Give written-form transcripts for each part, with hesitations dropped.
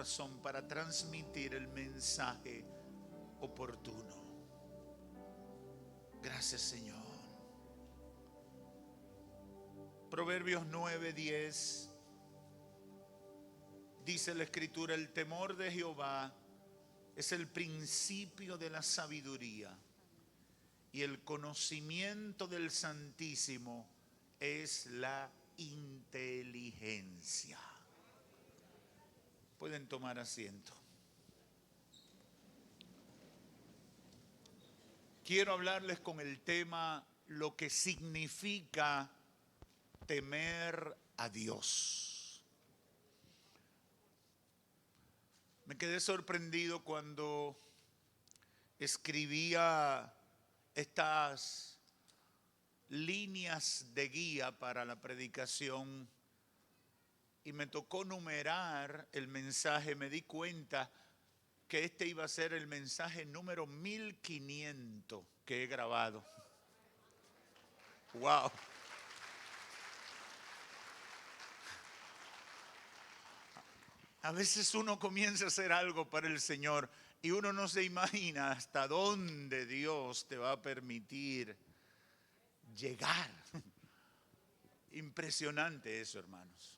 corazón para transmitir el mensaje oportuno. Gracias, Señor. Proverbios 9:10 dice la Escritura: el temor de Jehová es el principio de la sabiduría, y el conocimiento del Santísimo es la inteligencia. Pueden tomar asiento. Quiero hablarles con el tema lo que significa temer a Dios. Me quedé sorprendido cuando escribía estas líneas de guía para la predicación y me tocó numerar el mensaje. Me di cuenta que este iba a ser el mensaje número 1500 que he grabado. ¡Wow! A veces uno comienza a hacer algo para el Señor y uno no se imagina hasta dónde Dios te va a permitir llegar. Impresionante eso, hermanos.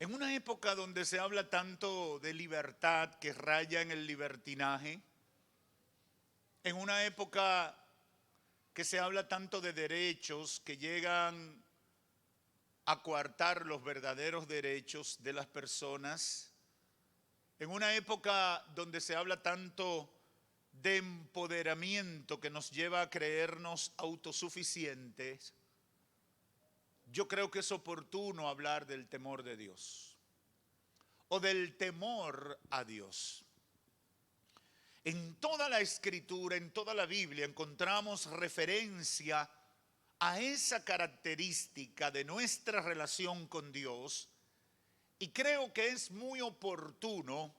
En una época donde se habla tanto de libertad que raya en el libertinaje, en una época que se habla tanto de derechos que llegan a coartar los verdaderos derechos de las personas, en una época donde se habla tanto de empoderamiento que nos lleva a creernos autosuficientes, yo creo que es oportuno hablar del temor de Dios o del temor a Dios. En toda la Escritura, en toda la Biblia, encontramos referencia a esa característica de nuestra relación con Dios, y creo que es muy oportuno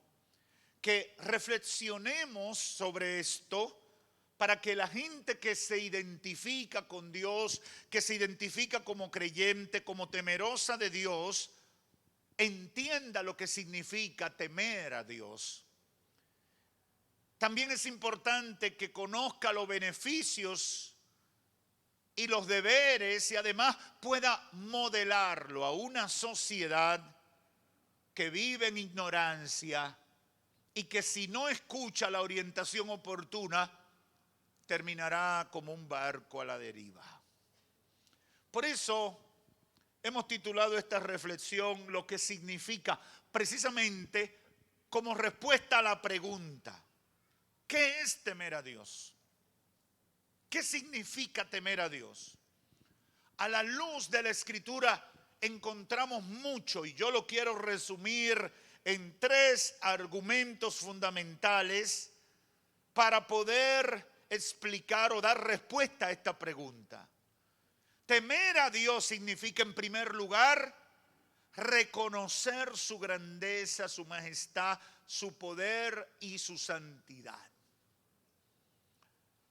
que reflexionemos sobre esto para que la gente que se identifica con Dios, que se identifica como creyente, como temerosa de Dios, entienda lo que significa temer a Dios. También es importante que conozca los beneficios y los deberes y además pueda modelarlo a una sociedad que vive en ignorancia y que si no escucha la orientación oportuna, terminará como un barco a la deriva. Por eso hemos titulado esta reflexión lo que significa, precisamente como respuesta a la pregunta: ¿qué es temer a Dios? ¿Qué significa temer a Dios? A la luz de la Escritura encontramos mucho, y yo lo quiero resumir en 3 argumentos fundamentales para poder explicar o dar respuesta a esta pregunta. Temer a Dios significa, en primer lugar, reconocer su grandeza, su majestad, su poder y su santidad.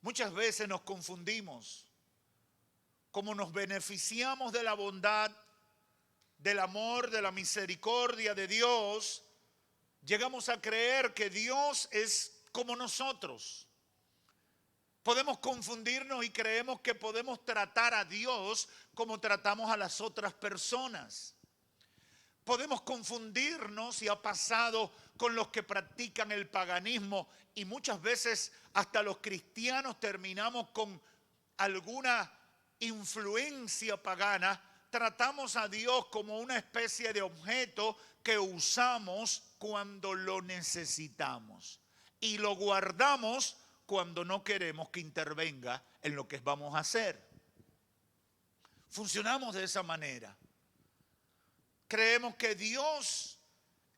Muchas veces nos confundimos. Como nos beneficiamos de la bondad, del amor, de la misericordia de Dios, llegamos a creer que Dios es como nosotros. Podemos confundirnos y creemos que podemos tratar a Dios como tratamos a las otras personas. Podemos confundirnos, y ha pasado con los que practican el paganismo, y muchas veces hasta los cristianos terminamos con alguna influencia pagana. Tratamos a Dios como una especie de objeto que usamos cuando lo necesitamos y lo guardamos cuando no queremos que intervenga en lo que vamos a hacer. Funcionamos de esa manera. Creemos que Dios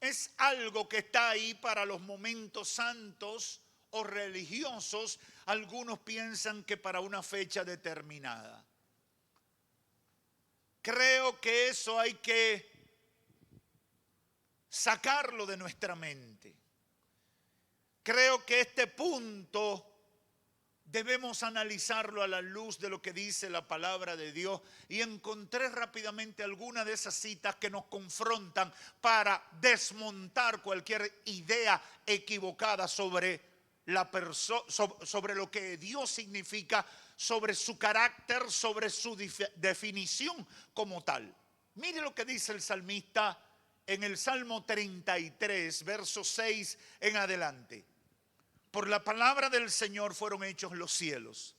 es algo que está ahí para los momentos santos o religiosos. Algunos piensan que para una fecha determinada. Creo que eso hay que sacarlo de nuestra mente. Creo que este punto debemos analizarlo a la luz de lo que dice la palabra de Dios. Y encontré rápidamente algunas de esas citas que nos confrontan para desmontar cualquier idea equivocada sobre sobre lo que Dios significa, sobre su carácter, sobre su definición como tal. Mire lo que dice el salmista en el Salmo 33, verso 6 en adelante. Por la palabra del Señor fueron hechos los cielos,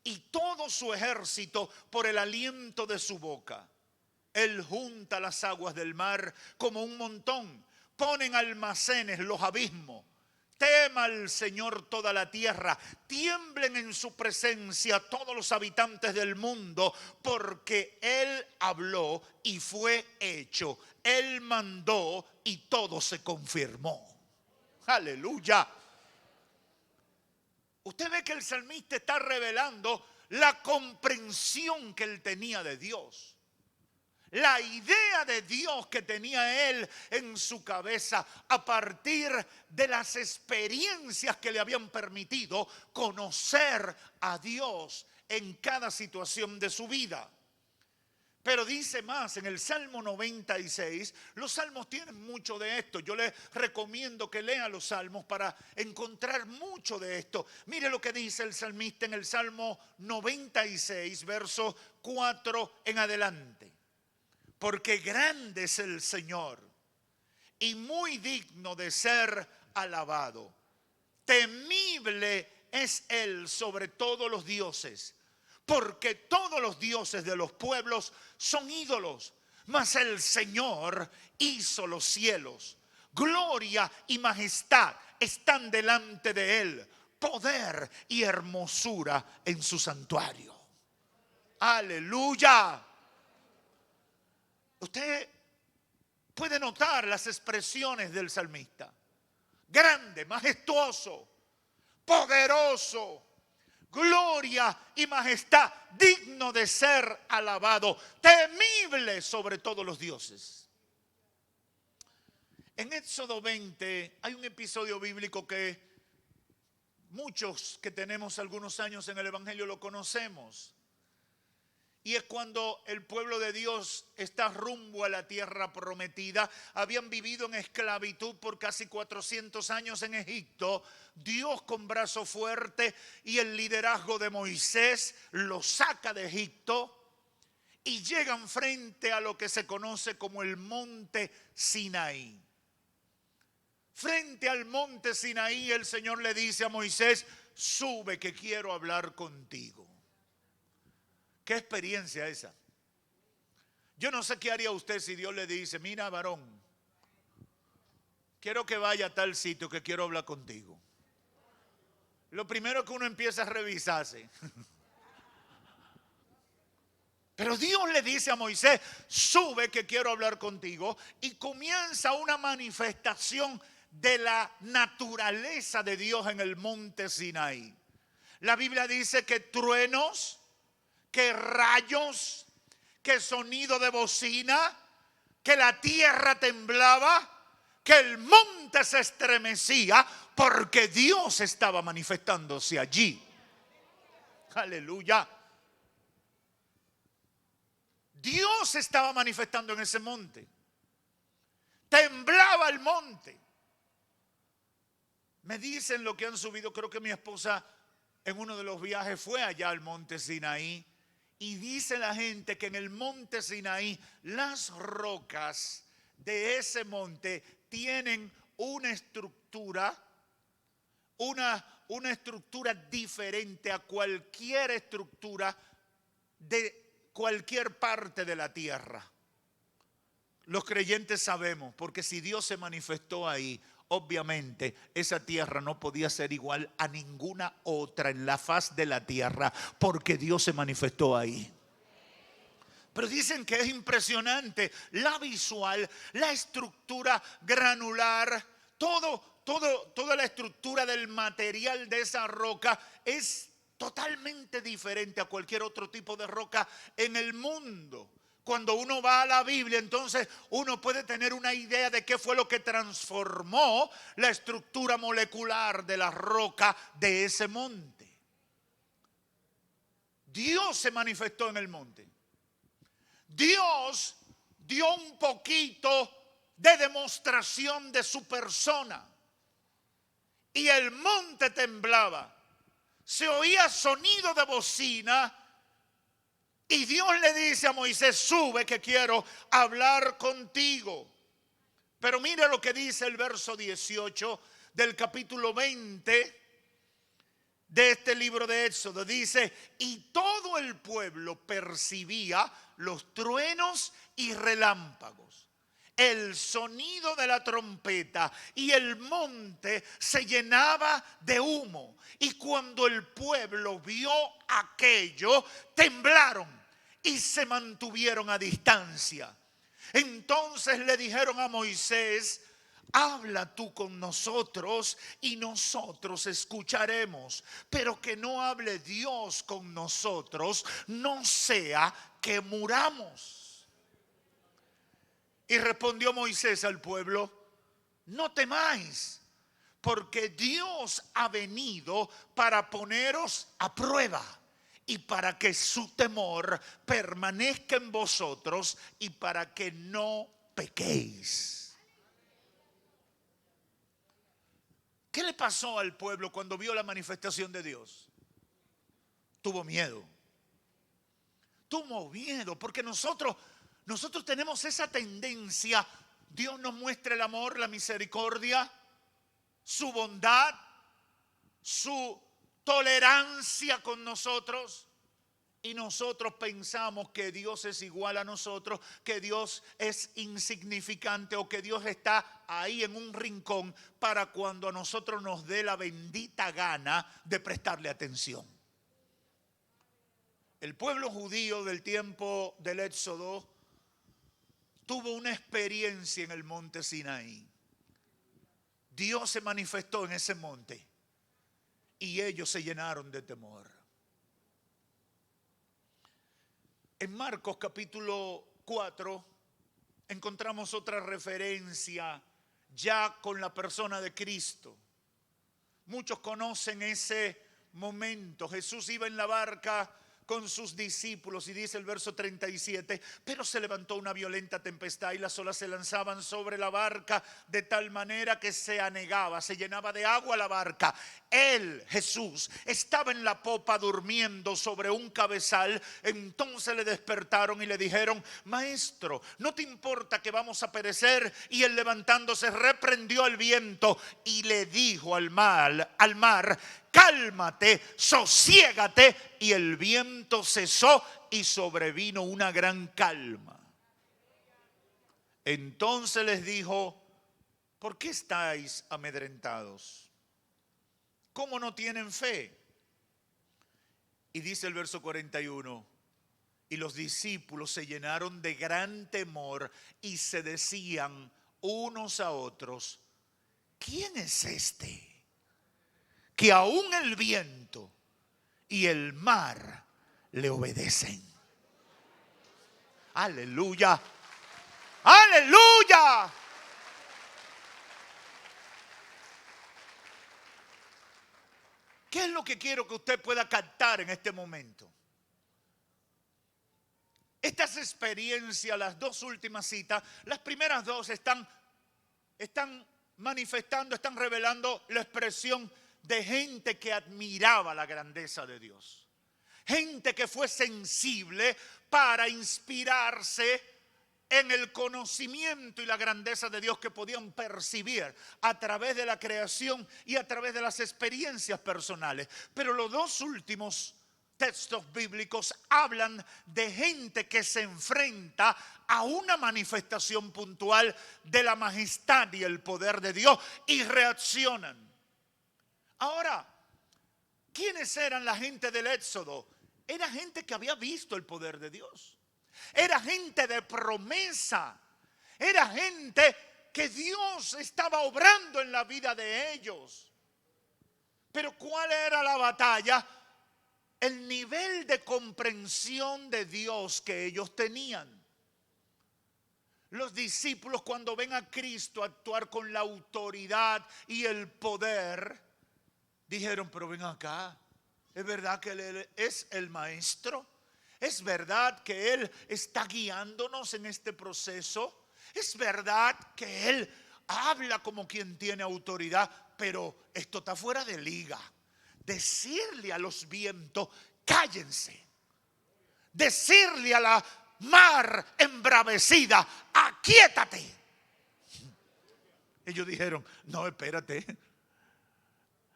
y todo su ejército por el aliento de su boca. Él junta las aguas del mar como un montón, pone en almacenes los abismos. Tema al Señor toda la tierra, tiemblen en su presencia todos los habitantes del mundo, porque Él habló y fue hecho. Él mandó y todo se confirmó. Aleluya. Usted ve que el salmista está revelando la comprensión que él tenía de Dios. La idea de Dios que tenía él en su cabeza a partir de las experiencias que le habían permitido conocer a Dios en cada situación de su vida. Pero dice más, en el Salmo 96, los salmos tienen mucho de esto. Yo les recomiendo que lean los salmos para encontrar mucho de esto. Mire lo que dice el salmista en el Salmo 96, verso 4 en adelante. Porque grande es el Señor y muy digno de ser alabado. Temible es Él sobre todos los dioses, porque todos los dioses de los pueblos son ídolos, mas el Señor hizo los cielos. Gloria y majestad están delante de Él, poder y hermosura en su santuario. Aleluya. Usted puede notar las expresiones del salmista. Grande, majestuoso, poderoso, gloria y majestad, digno de ser alabado, temible sobre todos los dioses. En Éxodo 20 hay un episodio bíblico que muchos que tenemos algunos años en el Evangelio lo conocemos. Y es cuando el pueblo de Dios está rumbo a la tierra prometida. Habían vivido en esclavitud por casi 400 años en Egipto. Dios con brazo fuerte y el liderazgo de Moisés los saca de Egipto y llegan frente a lo que se conoce como el monte Sinaí. Frente al monte Sinaí el Señor le dice a Moisés: sube que quiero hablar contigo. ¿Qué experiencia esa? Yo no sé qué haría usted si Dios le dice: mira, varón, quiero que vaya a tal sitio que quiero hablar contigo. Lo primero que uno empieza a revisarse. Pero Dios le dice a Moisés: sube que quiero hablar contigo. Y comienza una manifestación de la naturaleza de Dios en el monte Sinaí. La Biblia dice que truenos, que rayos, que sonido de bocina, que la tierra temblaba, que el monte se estremecía, porque Dios estaba manifestándose allí. Aleluya. Dios estaba manifestando en ese monte. Temblaba el monte. Me dicen lo que han subido, creo que mi esposa en uno de los viajes fue allá al monte Sinaí. Y dice la gente que en el monte Sinaí las rocas de ese monte tienen una estructura, una estructura diferente a cualquier estructura de cualquier parte de la tierra. Los creyentes sabemos, porque si Dios se manifestó ahí, obviamente esa tierra no podía ser igual a ninguna otra en la faz de la tierra, porque Dios se manifestó ahí. Pero dicen que es impresionante la visual, la estructura granular, toda la estructura del material de esa roca es totalmente diferente a cualquier otro tipo de roca en el mundo. Cuando uno va a la Biblia, entonces uno puede tener una idea de qué fue lo que transformó la estructura molecular de la roca de ese monte. Dios se manifestó en el monte. Dios dio un poquito de demostración de su persona. Y el monte temblaba. Se oía sonido de bocina. Y Dios le dice a Moisés: sube que quiero hablar contigo. Pero mire lo que dice el verso 18 del capítulo 20 de este libro de Éxodo. Dice: y todo el pueblo percibía los truenos y relámpagos, el sonido de la trompeta, y el monte se llenaba de humo. Y cuando el pueblo vio aquello, temblaron y se mantuvieron a distancia. Entonces le dijeron a Moisés: habla tú con nosotros y nosotros escucharemos, pero que no hable Dios con nosotros, no sea que muramos. Y respondió Moisés al pueblo: no temáis, porque Dios ha venido para poneros a prueba y para que su temor permanezca en vosotros y para que no pequéis. ¿Qué le pasó al pueblo cuando vio la manifestación de Dios? Tuvo miedo. Tuvo miedo porque nosotros tenemos esa tendencia. Dios nos muestra el amor, la misericordia, su bondad, su tolerancia con nosotros, y nosotros pensamos que Dios es igual a nosotros, que Dios es insignificante o que Dios está ahí en un rincón para cuando a nosotros nos dé la bendita gana de prestarle atención. El pueblo judío del tiempo del Éxodo tuvo una experiencia en el monte Sinaí. Dios se manifestó en ese monte y ellos se llenaron de temor. En Marcos capítulo 4 encontramos otra referencia ya con la persona de Cristo. Muchos conocen ese momento. Jesús iba en la barca con sus discípulos y dice el verso 37: pero se levantó una violenta tempestad y las olas se lanzaban sobre la barca de tal manera que se anegaba, se llenaba de agua la barca. Él, Jesús, estaba en la popa durmiendo sobre un cabezal. Entonces le despertaron y le dijeron: maestro, ¿no te importa que vamos a perecer? Y él, levantándose, reprendió al viento y le dijo al mar: cálmate, sosiégate. Y el viento cesó y sobrevino una gran calma. Entonces les dijo: ¿por qué estáis amedrentados? ¿Cómo no tienen fe? Y dice el verso 41: y los discípulos se llenaron de gran temor y se decían unos a otros: ¿quién es este que aún el viento y el mar le obedecen? Aleluya, aleluya. ¿Qué es lo que quiero que usted pueda captar en este momento? Estas experiencias, las dos últimas citas, las primeras dos están manifestando, están revelando la expresión de gente que admiraba la grandeza de Dios. Gente que fue sensible para inspirarse en el conocimiento y la grandeza de Dios que podían percibir a través de la creación y a través de las experiencias personales. Pero los dos últimos textos bíblicos hablan de gente que se enfrenta a una manifestación puntual de la majestad y el poder de Dios y reaccionan. Ahora, ¿quiénes eran la gente del Éxodo? Era gente que había visto el poder de Dios. Era gente de promesa. Era gente que Dios estaba obrando en la vida de ellos. Pero ¿cuál era la batalla? El nivel de comprensión de Dios que ellos tenían. Los discípulos, cuando ven a Cristo actuar con la autoridad y el poder, dijeron: pero ven acá, Es verdad que Él es el maestro. Es verdad que Él está guiándonos en este proceso. Es verdad que Él habla como quien tiene autoridad, pero esto está fuera de liga. Decirle a los vientos, cállense. Decirle a la mar embravecida, aquíétate. Ellos dijeron, no, espérate,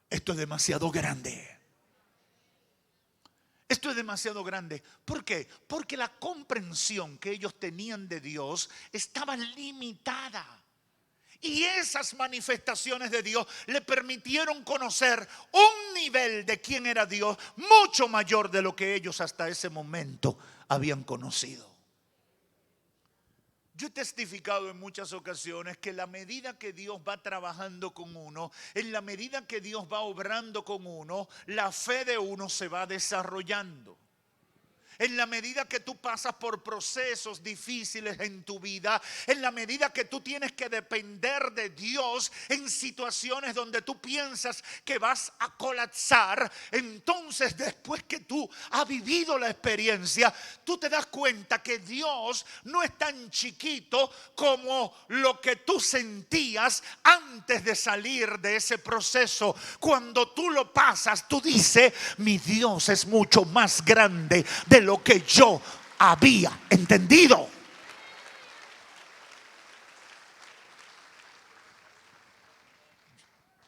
esto es demasiado grande. Esto es demasiado grande. ¿Por qué? Porque la comprensión que ellos tenían de Dios estaba limitada. Y esas manifestaciones de Dios le permitieron conocer un nivel de quién era Dios mucho mayor de lo que ellos hasta ese momento habían conocido. Yo he testificado en muchas ocasiones que en la medida que Dios va trabajando con uno, en la medida que Dios va obrando con uno, la fe de uno se va desarrollando. En la medida que tú pasas por procesos difíciles en tu vida, en la medida que tú tienes que depender de Dios en situaciones donde tú piensas que vas a colapsar, entonces después que tú has vivido la experiencia, tú te das cuenta que Dios no es tan chiquito como lo que tú sentías antes de salir de ese proceso. Cuando tú lo pasas, tú dices, mi Dios es mucho más grande de lo que yo había entendido.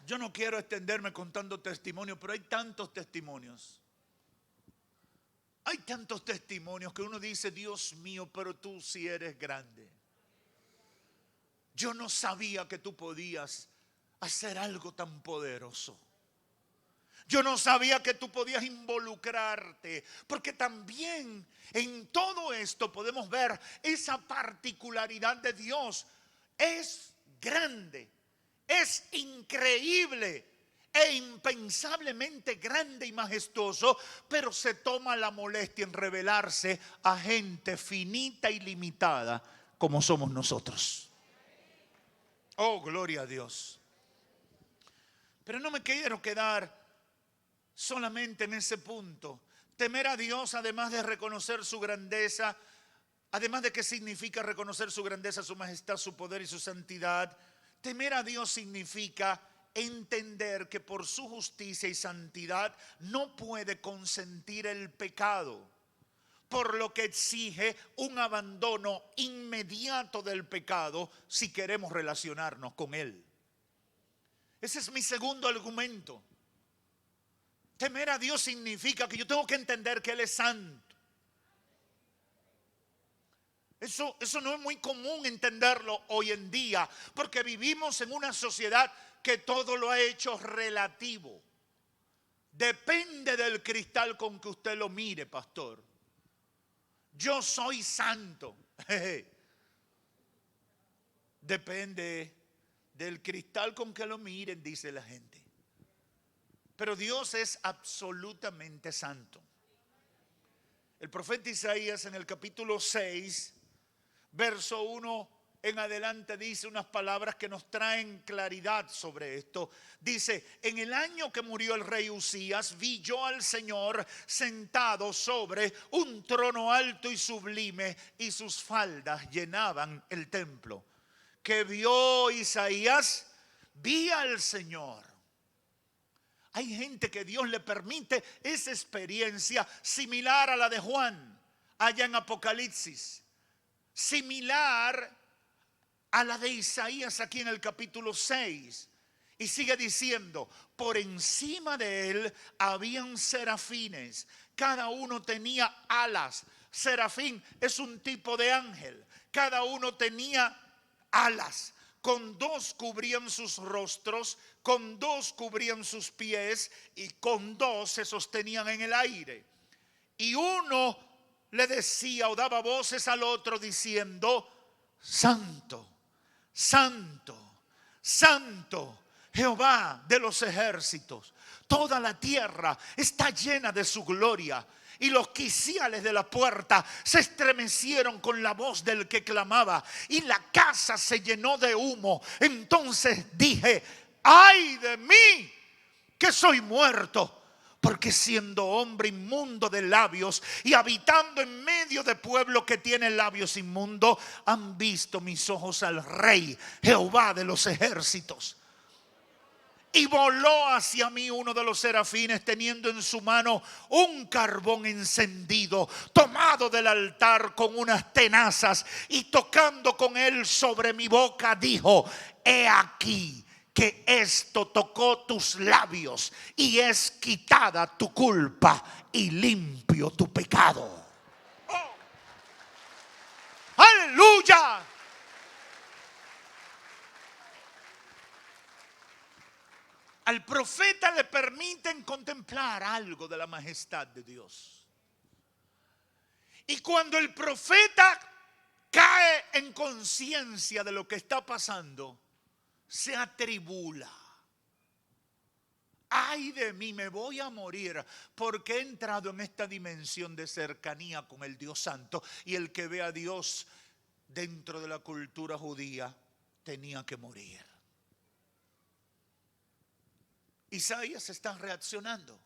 Yo no quiero extenderme contando testimonios, pero hay tantos testimonios. Hay tantos testimonios que uno dice, Dios mío, pero tú sí eres grande. Yo no sabía que tú podías hacer algo tan poderoso. Yo no sabía que tú podías involucrarte, porque también en todo esto podemos ver esa particularidad de Dios. Es grande, es increíble e impensablemente grande y majestuoso, pero se toma la molestia en revelarse a gente finita y limitada como somos nosotros. Oh, gloria a Dios. Pero no me quiero quedar solamente en ese punto. Temer a Dios, además de reconocer su grandeza, además de que significa reconocer su grandeza, su majestad, su poder y su santidad, temer a Dios significa entender que por su justicia y santidad no puede consentir el pecado, por lo que exige un abandono inmediato del pecado si queremos relacionarnos con Él. Ese es mi segundo argumento. Temer a Dios significa que yo tengo que entender que Él es santo. Eso no es muy común entenderlo hoy en día, porque vivimos en una sociedad que todo lo ha hecho relativo. Depende del cristal con que usted lo mire, pastor. Yo soy santo. Depende del cristal con que lo miren, dice la gente. Pero Dios es absolutamente santo. El profeta Isaías en el capítulo 6, verso 1 en adelante dice unas palabras que nos traen claridad sobre esto. Dice, en el año que murió el rey Usías, vi yo al Señor sentado sobre un trono alto y sublime, y sus faldas llenaban el templo. ¿Qué vio Isaías? Vi al Señor. Hay gente que Dios le permite esa experiencia similar a la de Juan, allá en Apocalipsis. Similar a la de Isaías aquí en el capítulo 6. Y sigue diciendo, por encima de él habían serafines. Cada uno tenía alas. Serafín es un tipo de ángel. Cada uno tenía alas. Con dos cubrían sus rostros, con dos cubrían sus pies y con dos se sostenían en el aire. Y uno le decía o daba voces al otro diciendo, Santo, Santo, Santo, Jehová de los ejércitos. Toda la tierra está llena de su gloria. Y los quiciales de la puerta se estremecieron con la voz del que clamaba, y la casa se llenó de humo. Entonces dije, ay de mí, que soy muerto, porque siendo hombre inmundo de labios y habitando en medio de pueblo que tiene labios inmundos, han visto mis ojos al Rey, Jehová de los ejércitos. Y voló hacia mí uno de los serafines, teniendo en su mano un carbón encendido, tomado del altar con unas tenazas, y tocando con él sobre mi boca, dijo: he aquí que esto tocó tus labios, y es quitada tu culpa y limpio tu pecado. ¡Oh! ¡Aleluya! Al profeta le permiten contemplar algo de la majestad de Dios. Y cuando el profeta cae en conciencia de lo que está pasando, se atribula. Ay de mí, me voy a morir porque he entrado en esta dimensión de cercanía con el Dios Santo. Y el que ve a Dios dentro de la cultura judía tenía que morir. Isaías está reaccionando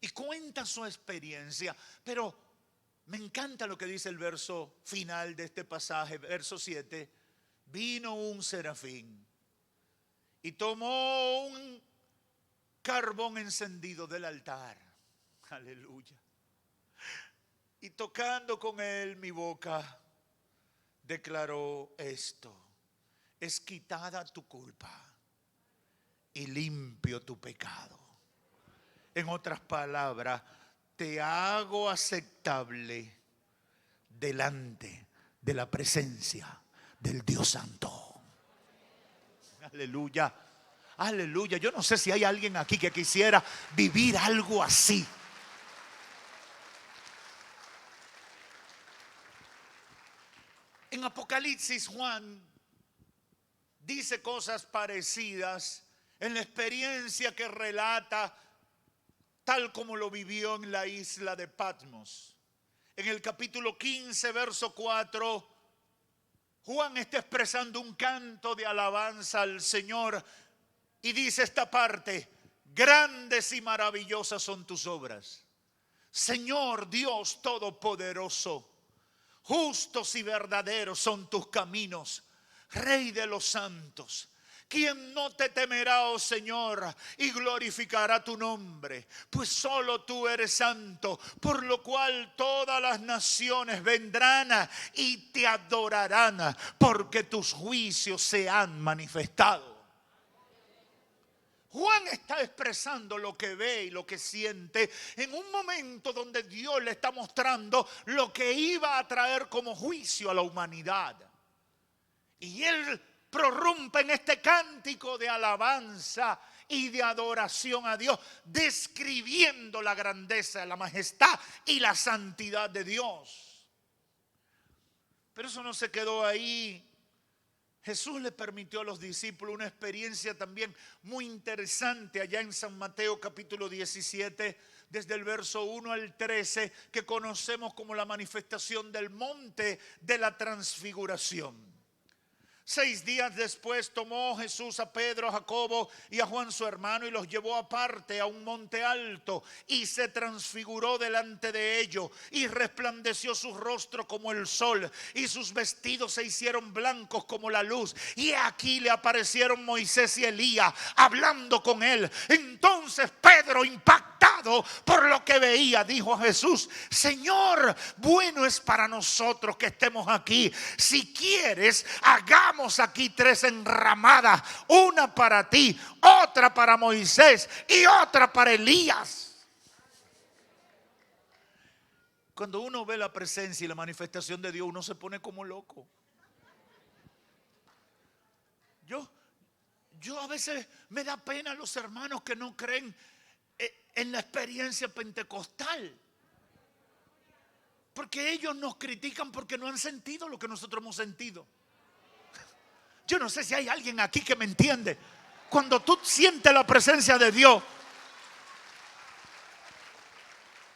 y cuenta su experiencia, pero me encanta lo que dice el verso final de este pasaje, verso 7. Vino un serafín y tomó un carbón encendido del altar, aleluya, y tocando con él mi boca, declaró esto: es quitada tu culpa y limpio tu pecado. En otras palabras, te hago aceptable delante de la presencia del Dios Santo. Aleluya, aleluya. Yo no sé si hay alguien aquí que quisiera vivir algo así. En Apocalipsis, Juan dice cosas parecidas en la experiencia que relata, tal como lo vivió en la isla de Patmos. En el capítulo 15, verso 4, Juan está expresando un canto de alabanza al Señor y dice esta parte: grandes y maravillosas son tus obras, Señor Dios Todopoderoso. Justos y verdaderos son tus caminos, Rey de los santos. ¿Quién no te temerá, oh Señor, y glorificará tu nombre? Pues solo tú eres santo, por lo cual todas las naciones vendrán y te adorarán, porque tus juicios se han manifestado. Juan está expresando lo que ve y lo que siente en un momento donde Dios le está mostrando lo que iba a traer como juicio a la humanidad. Y él prorrumpe en este cántico de alabanza y de adoración a Dios, describiendo la grandeza, la majestad y la santidad de Dios. Pero eso no se quedó ahí. Jesús le permitió a los discípulos una experiencia también muy interesante allá en San Mateo capítulo 17, desde el verso 1 al 13, que conocemos como la manifestación del monte de la transfiguración. 6 días después tomó Jesús a Pedro, a Jacobo y a Juan su hermano y los llevó aparte a un monte alto y se transfiguró delante de ellos y resplandeció su rostro como el sol y sus vestidos se hicieron blancos como la luz. Y aquí le aparecieron Moisés y Elías hablando con él. Entonces Pedro, impactado por lo que veía, dijo a Jesús: Señor, bueno es para nosotros que estemos aquí. Si quieres, hagamos aquí 3 enramadas, una para ti, otra para Moisés y otra para Elías. Cuando uno ve la presencia y la manifestación de Dios, uno se pone como loco. Yo a veces me da pena los hermanos que no creen en la experiencia pentecostal, porque ellos nos critican porque no han sentido lo que nosotros hemos sentido. Yo no sé si hay alguien aquí que me entiende. Cuando tú sientes la presencia de Dios,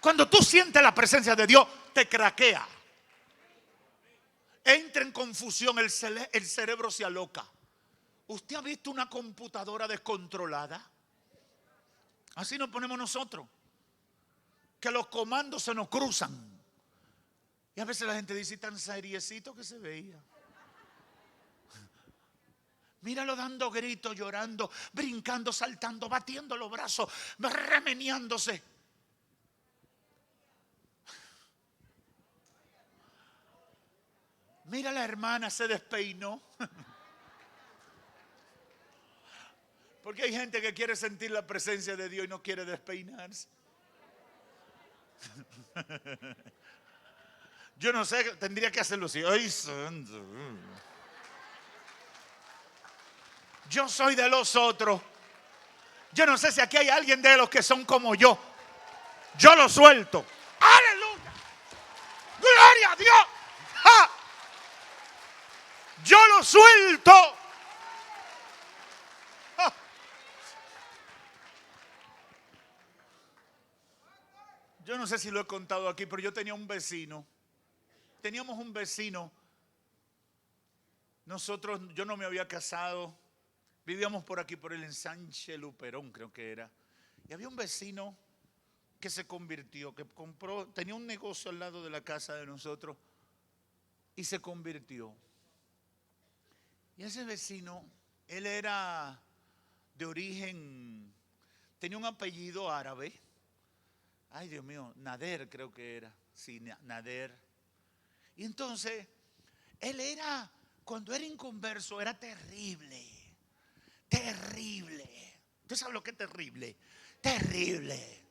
cuando tú sientes la presencia de Dios, te craquea. Entra en confusión, el cerebro se aloca. ¿Usted ha visto una computadora descontrolada? Así nos ponemos nosotros, que los comandos se nos cruzan. Y a veces la gente dice, tan seriecito que se veía. Míralo dando gritos, llorando, brincando, saltando, batiendo los brazos, remeneándose. Mira, la hermana se despeinó. Porque hay gente que quiere sentir la presencia de Dios y no quiere despeinarse. Yo no sé, tendría que hacerlo así. Ay, santo. Yo soy de los otros. Yo no sé si aquí hay alguien de los que son como yo. Yo lo suelto. ¡Aleluya! ¡Gloria a Dios! ¡Ja! Yo lo suelto. ¡Ja! Yo no sé si lo he contado aquí, pero yo tenía un vecino. Teníamos un vecino. Nosotros, yo no me había casado. Vivíamos por aquí, por el ensanche Luperón, creo que era. Y había un vecino que se convirtió, que compró, tenía un negocio al lado de la casa de nosotros y se convirtió. Y ese vecino, él era de origen, tenía un apellido árabe. Ay, Dios mío, Nader creo que era. Sí, Nader. Y entonces, él era, cuando era inconverso, era terrible. Terrible. ¿Usted sabe lo que es terrible? Terrible.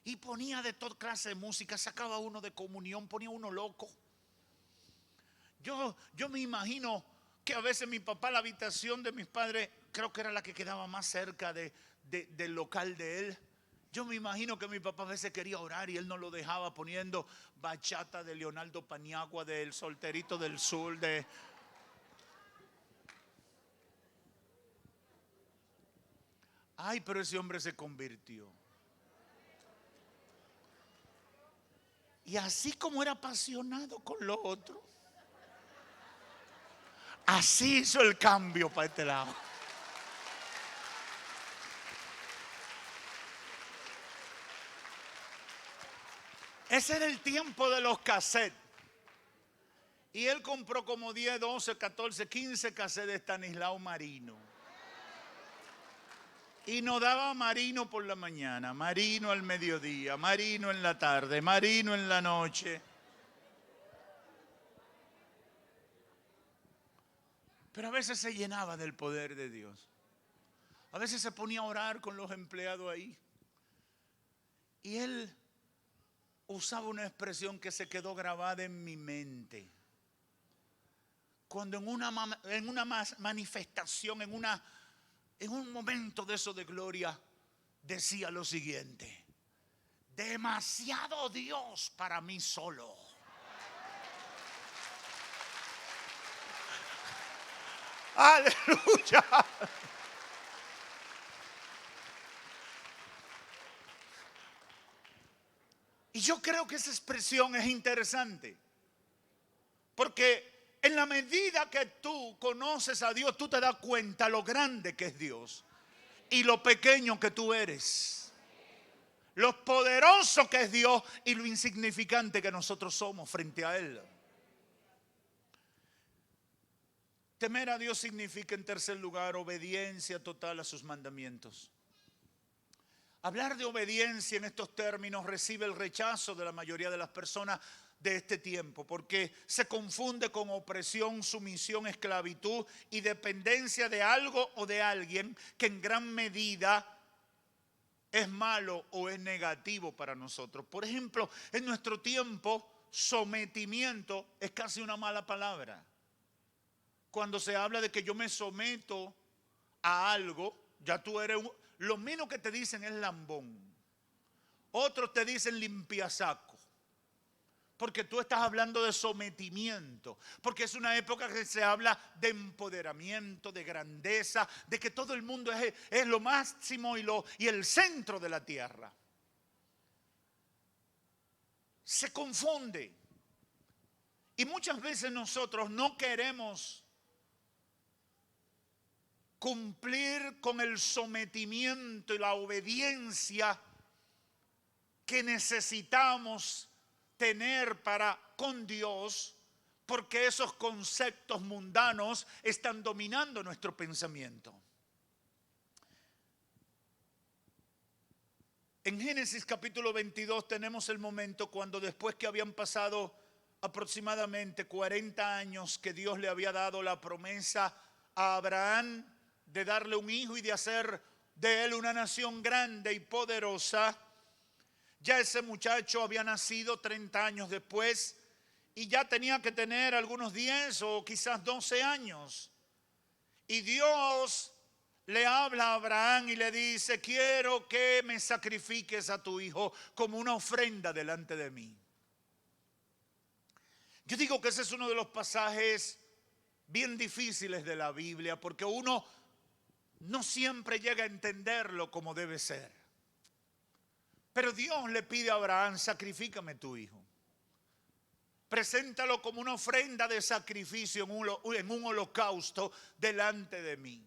Y ponía de toda clase de música, sacaba uno de comunión, ponía uno loco. Yo me imagino que a veces mi papá, la habitación de mis padres, creo que era la que quedaba más cerca del local de él. Yo me imagino que mi papá a veces quería orar y él no lo dejaba poniendo bachata de Leonardo Paniagua, del Solterito del Sur, de... Ay, pero ese hombre se convirtió. Y así como era apasionado con lo otro, así hizo el cambio para este lado. Ese era el tiempo de los cassettes. Y él compró como 10, 12, 14, 15 cassettes de Estanislao Marino. Y nos daba Marino por la mañana, Marino al mediodía, Marino en la tarde, Marino en la noche. Pero a veces se llenaba del poder de Dios. A veces se ponía a orar con los empleados ahí. Y él usaba una expresión que se quedó grabada en mi mente. Cuando en una manifestación, en un momento de eso de gloria, decía lo siguiente: demasiado Dios para mí solo. Aleluya. Y yo creo que esa expresión es interesante, porque en la medida que tú conoces a Dios, tú te das cuenta lo grande que es Dios y lo pequeño que tú eres, lo poderoso que es Dios y lo insignificante que nosotros somos frente a Él. Temer a Dios significa, en tercer lugar, obediencia total a sus mandamientos. Hablar de obediencia en estos términos recibe el rechazo de la mayoría de las personas de este tiempo, porque se confunde con opresión, sumisión, esclavitud y dependencia de algo o de alguien que en gran medida es malo o es negativo para nosotros. Por ejemplo, en nuestro tiempo, sometimiento es casi una mala palabra. Cuando se habla de que yo me someto a algo, ya tú eres lo menos que te dicen es lambón. Otros te dicen limpiasaco. Porque tú estás hablando de sometimiento. Porque es una época que se habla de empoderamiento, de grandeza, de que todo el mundo es lo máximo y el centro de la tierra. Se confunde. Y muchas veces nosotros no queremos cumplir con el sometimiento y la obediencia que necesitamos tener para con Dios, porque esos conceptos mundanos están dominando nuestro pensamiento. En Génesis capítulo 22 tenemos el momento cuando, después que habían pasado aproximadamente 40 años que Dios le había dado la promesa a Abraham de darle un hijo y de hacer de él una nación grande y poderosa, ya ese muchacho había nacido 30 años después y ya tenía que tener algunos 10 o quizás 12 años. Y Dios le habla a Abraham y le dice: quiero que me sacrifiques a tu hijo como una ofrenda delante de mí. Yo digo que ese es uno de los pasajes bien difíciles de la Biblia, porque uno no siempre llega a entenderlo como debe ser. Pero Dios le pide a Abraham: sacrifícame tu hijo. Preséntalo como una ofrenda de sacrificio en un holocausto delante de mí.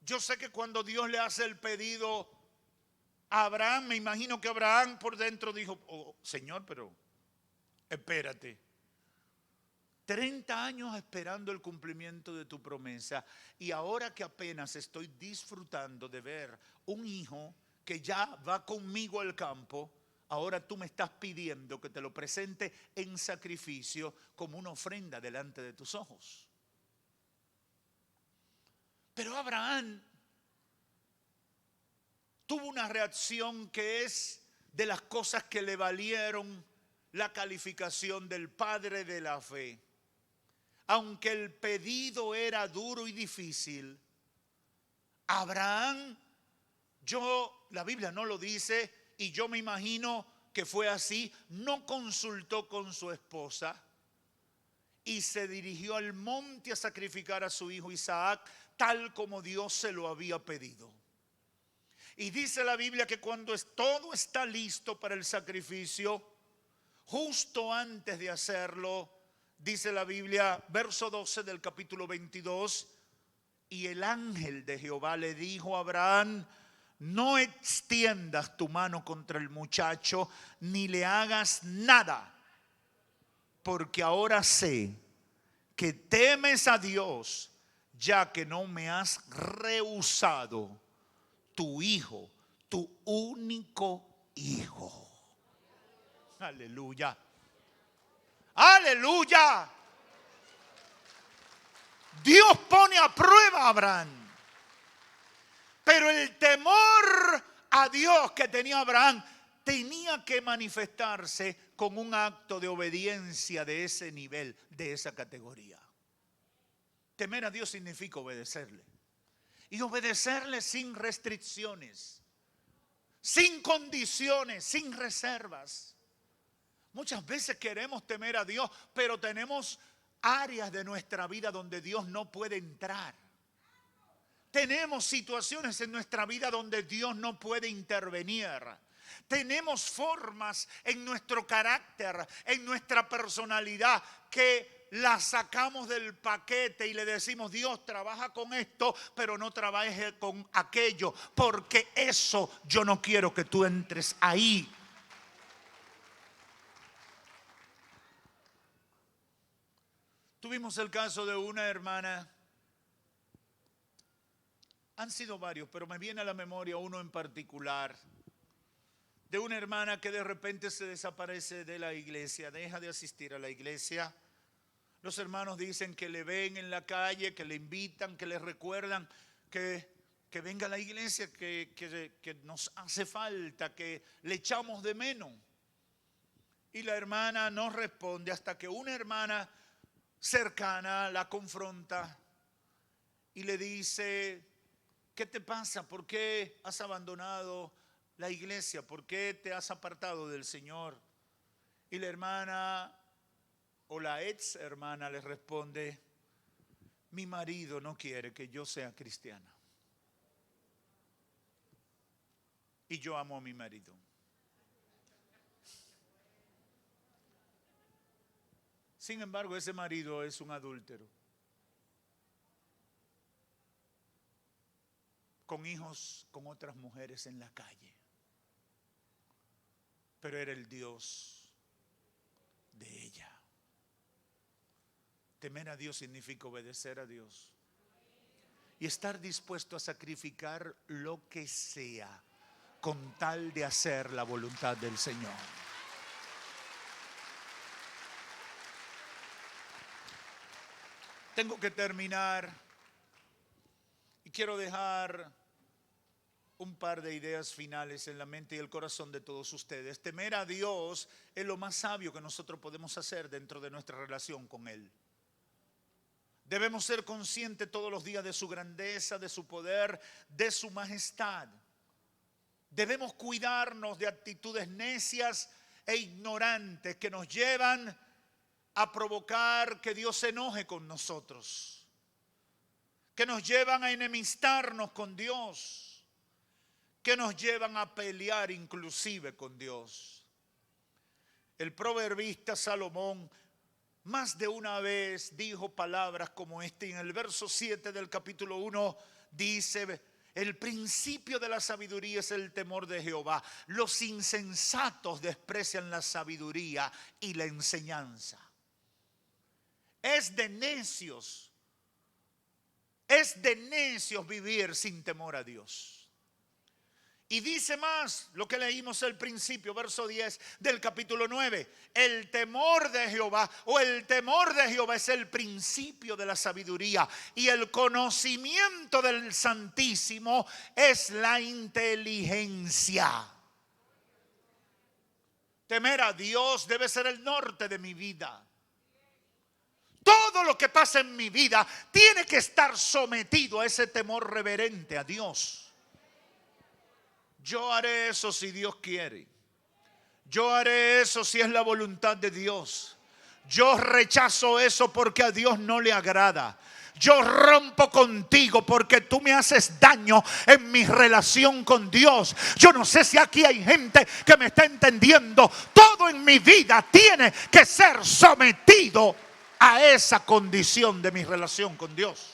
Yo sé que cuando Dios le hace el pedido a Abraham, me imagino que Abraham por dentro dijo: oh, Señor, pero espérate. 30 años esperando el cumplimiento de tu promesa, y ahora que apenas estoy disfrutando de ver un hijo que ya va conmigo al campo, ahora tú me estás pidiendo que te lo presente en sacrificio como una ofrenda delante de tus ojos. Pero Abraham tuvo una reacción que es de las cosas que le valieron la calificación del padre de la fe. Aunque el pedido era duro y difícil, Abraham, la Biblia no lo dice y yo me imagino que fue así, no consultó con su esposa y se dirigió al monte a sacrificar a su hijo Isaac, tal como Dios se lo había pedido. Y dice la Biblia que cuando todo está listo para el sacrificio, justo antes de hacerlo, dice la Biblia, verso 12 del capítulo 22, y el ángel de Jehová le dijo a Abraham: no extiendas tu mano contra el muchacho, ni le hagas nada, porque ahora sé que temes a Dios, ya que no me has rehusado tu hijo, tu único hijo. Aleluya. Aleluya. Dios pone a prueba a Abraham. Pero el temor a Dios que tenía Abraham tenía que manifestarse con un acto de obediencia de ese nivel, de esa categoría. Temer a Dios significa obedecerle. Y obedecerle sin restricciones, sin condiciones, sin reservas. Muchas veces queremos temer a Dios, pero tenemos áreas de nuestra vida donde Dios no puede entrar. Tenemos situaciones en nuestra vida donde Dios no puede intervenir. Tenemos formas en nuestro carácter, en nuestra personalidad, que la sacamos del paquete y le decimos: Dios, trabaja con esto, pero no trabaje con aquello, porque eso yo no quiero que tú entres ahí. Tuvimos el caso de una hermana. Han sido varios, pero me viene a la memoria uno en particular, de una hermana que de repente se desaparece de la iglesia, deja de asistir a la iglesia. Los hermanos dicen que le ven en la calle, que le invitan, que le recuerdan que venga a la iglesia, que nos hace falta, que le echamos de menos. Y la hermana no responde hasta que una hermana cercana la confronta y le dice: ¿qué te pasa? ¿Por qué has abandonado la iglesia? ¿Por qué te has apartado del Señor? Y la hermana o la ex hermana le responde: mi marido no quiere que yo sea cristiana. Y yo amo a mi marido. Sin embargo, ese marido es un adúltero. con hijos con otras mujeres en la calle. Pero era el Dios de ella. Temer a Dios significa obedecer a Dios y estar dispuesto a sacrificar lo que sea con tal de hacer la voluntad del Señor. Tengo que terminar y quiero dejar un par de ideas finales en la mente y el corazón de todos ustedes. Temer a Dios es lo más sabio que nosotros podemos hacer dentro de nuestra relación con Él. Debemos ser conscientes todos los días de su grandeza, de su poder, de su majestad. Debemos cuidarnos de actitudes necias e ignorantes que nos llevan a provocar que Dios se enoje con nosotros, que nos llevan a enemistarnos con Dios, que nos llevan a pelear inclusive con Dios. El proverbista Salomón más de una vez dijo palabras como esta. En el verso 7 del capítulo 1 dice: el principio de la sabiduría es el temor de Jehová. Los insensatos desprecian la sabiduría y la enseñanza. Es de necios vivir sin temor a Dios. Y dice más lo que leímos al principio, verso 10 del capítulo 9. El temor de Jehová es el principio de la sabiduría, y el conocimiento del Santísimo es la inteligencia. Temer a Dios debe ser el norte de mi vida. Todo lo que pasa en mi vida tiene que estar sometido a ese temor reverente a Dios. Yo haré eso si Dios quiere. Yo haré eso si es la voluntad de Dios. Yo rechazo eso porque a Dios no le agrada. Yo rompo contigo porque tú me haces daño en mi relación con Dios. Yo no sé si aquí hay gente que me está entendiendo. Todo en mi vida tiene que ser sometido a esa condición de mi relación con Dios.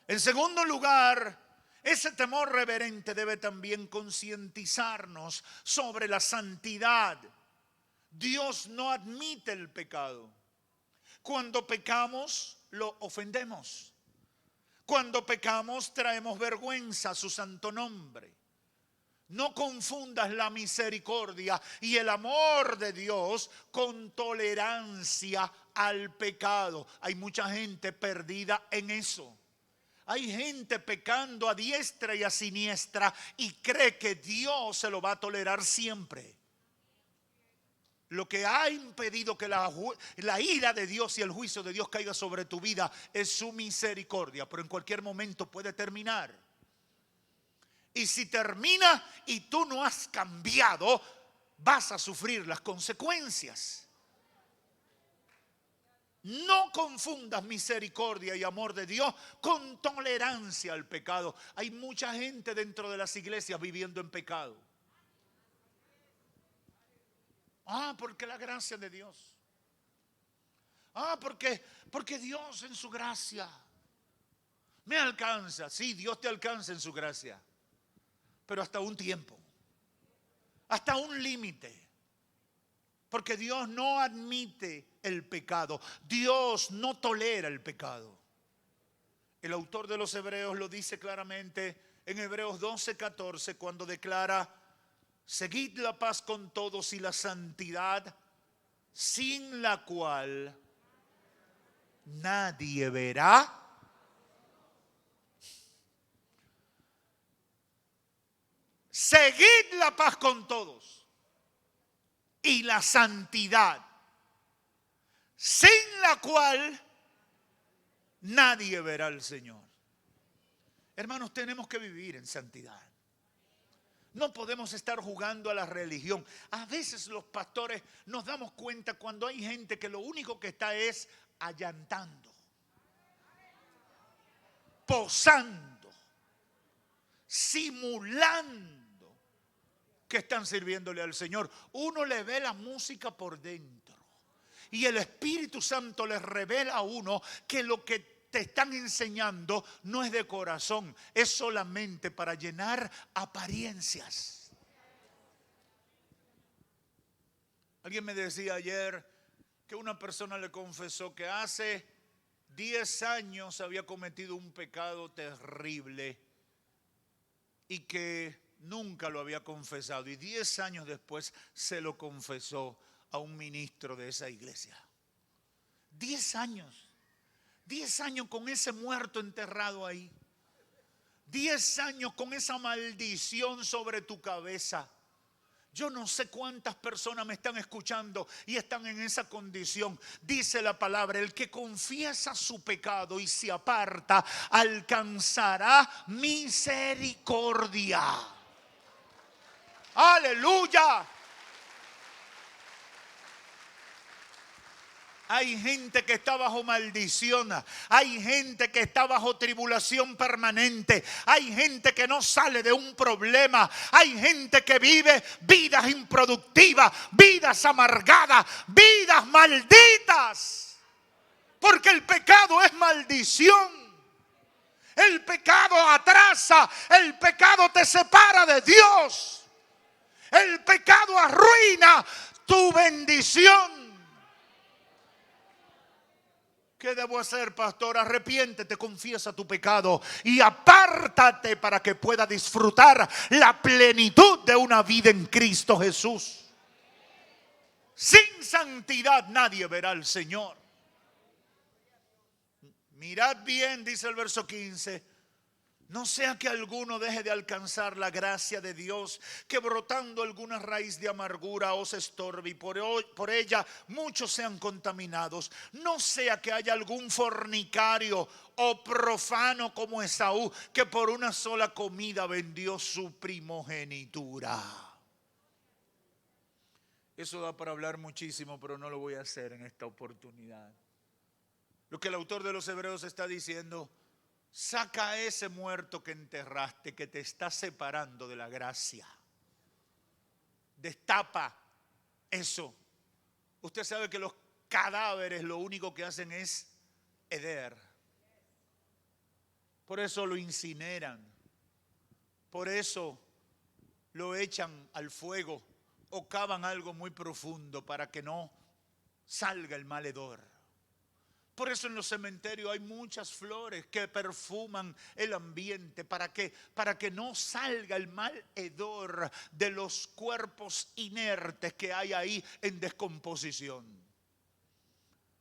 En segundo lugar, ese temor reverente debe también concientizarnos sobre la santidad. Dios no admite el pecado. Cuando pecamos, lo ofendemos. Cuando pecamos, traemos vergüenza a su santo nombre. No confundas la misericordia y el amor de Dios con tolerancia al pecado. Hay mucha gente perdida en eso. Hay gente pecando a diestra y a siniestra y cree que Dios se lo va a tolerar siempre. Lo que ha impedido que la ira de Dios y el juicio de Dios caiga sobre tu vida es su misericordia, pero en cualquier momento puede terminar. Y si termina y tú no has cambiado, vas a sufrir las consecuencias. No confundas misericordia y amor de Dios con tolerancia al pecado. Hay mucha gente dentro de las iglesias viviendo en pecado. Porque la gracia de Dios. Porque Dios en su gracia me alcanza. Sí, Dios te alcanza en su gracia, pero hasta un tiempo, hasta un límite. Porque Dios no admite el pecado. Dios no tolera el pecado. El autor de los Hebreos lo dice claramente en Hebreos 12:14 cuando declara: seguid la paz con todos y la santidad, sin la cual nadie verá. Seguid la paz con todos y la santidad, sin la cual nadie verá al Señor. Hermanos, tenemos que vivir en santidad. No podemos estar jugando a la religión. A veces los pastores nos damos cuenta cuando hay gente que lo único que está es allantando, posando, simulando que están sirviéndole al Señor. Uno le ve la música por dentro y el Espíritu Santo les revela a uno que lo que te están enseñando no es de corazón, es solamente para llenar apariencias. Alguien me decía ayer que una persona le confesó que hace 10 años había cometido un pecado terrible y que nunca lo había confesado. Y 10 años después se lo confesó a un ministro de esa iglesia. 10 años. 10 años con ese muerto enterrado ahí. 10 años con esa maldición sobre tu cabeza. Yo no sé cuántas personas me están escuchando y están en esa condición. Dice la palabra, el que confiesa su pecado y se aparta, alcanzará misericordia. ¡Aleluya! Hay gente que está bajo maldición, hay gente que está bajo tribulación permanente, hay gente que no sale de un problema, hay gente que vive vidas improductivas, vidas amargadas, vidas malditas, porque el pecado es maldición. El pecado atrasa, el pecado te separa de Dios, el pecado arruina tu bendición. ¿Qué debo hacer, pastor? Arrepiéntete, confiesa tu pecado y apártate para que pueda disfrutar la plenitud de una vida en Cristo Jesús. Sin santidad nadie verá al Señor. Mirad bien, dice el verso 15. No sea que alguno deje de alcanzar la gracia de Dios, que brotando alguna raíz de amargura os estorbe y por ella muchos sean contaminados. No sea que haya algún fornicario o profano como Esaú, que por una sola comida vendió su primogenitura. Eso da para hablar muchísimo, pero no lo voy a hacer en esta oportunidad. Lo que el autor de los Hebreos está diciendo: saca a ese muerto que enterraste, que te está separando de la gracia. Destapa eso. Usted sabe que los cadáveres lo único que hacen es heder. Por eso lo incineran. Por eso lo echan al fuego o cavan algo muy profundo para que no salga el mal hedor. Por eso en los cementerios hay muchas flores que perfuman el ambiente para que no salga el mal hedor de los cuerpos inertes que hay ahí en descomposición.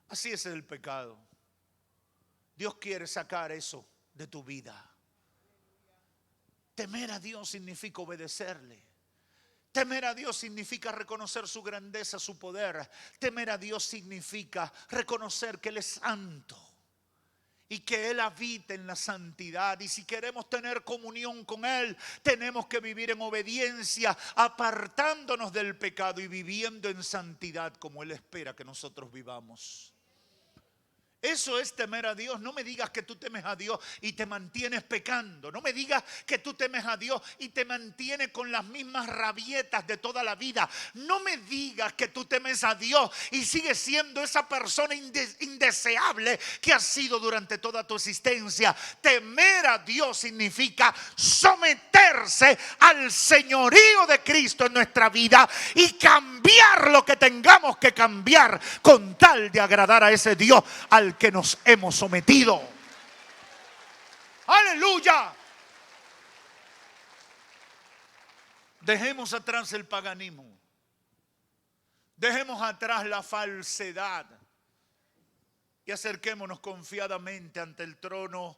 Así es el pecado. Dios quiere sacar eso de tu vida. Temer a Dios significa obedecerle. Temer a Dios significa reconocer su grandeza, su poder. Temer a Dios significa reconocer que Él es santo y que Él habita en la santidad. Y si queremos tener comunión con Él, tenemos que vivir en obediencia, apartándonos del pecado y viviendo en santidad como Él espera que nosotros vivamos. Eso es temer a Dios. No me digas que tú temes a Dios y te mantienes pecando. No me digas que tú temes a Dios y te mantienes con las mismas rabietas de toda la vida. No me digas que tú temes a Dios y sigues siendo esa persona indeseable que has sido durante toda tu existencia. Temer a Dios significa someterse al señorío de Cristo en nuestra vida y cambiar lo que tengamos que cambiar con tal de agradar a ese Dios al que nos hemos sometido. ¡Aleluya! Dejemos atrás el paganismo. Dejemos atrás la falsedad y acerquémonos confiadamente ante el trono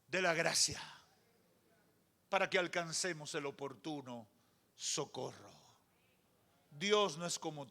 de la gracia para que alcancemos el oportuno socorro. Dios no es como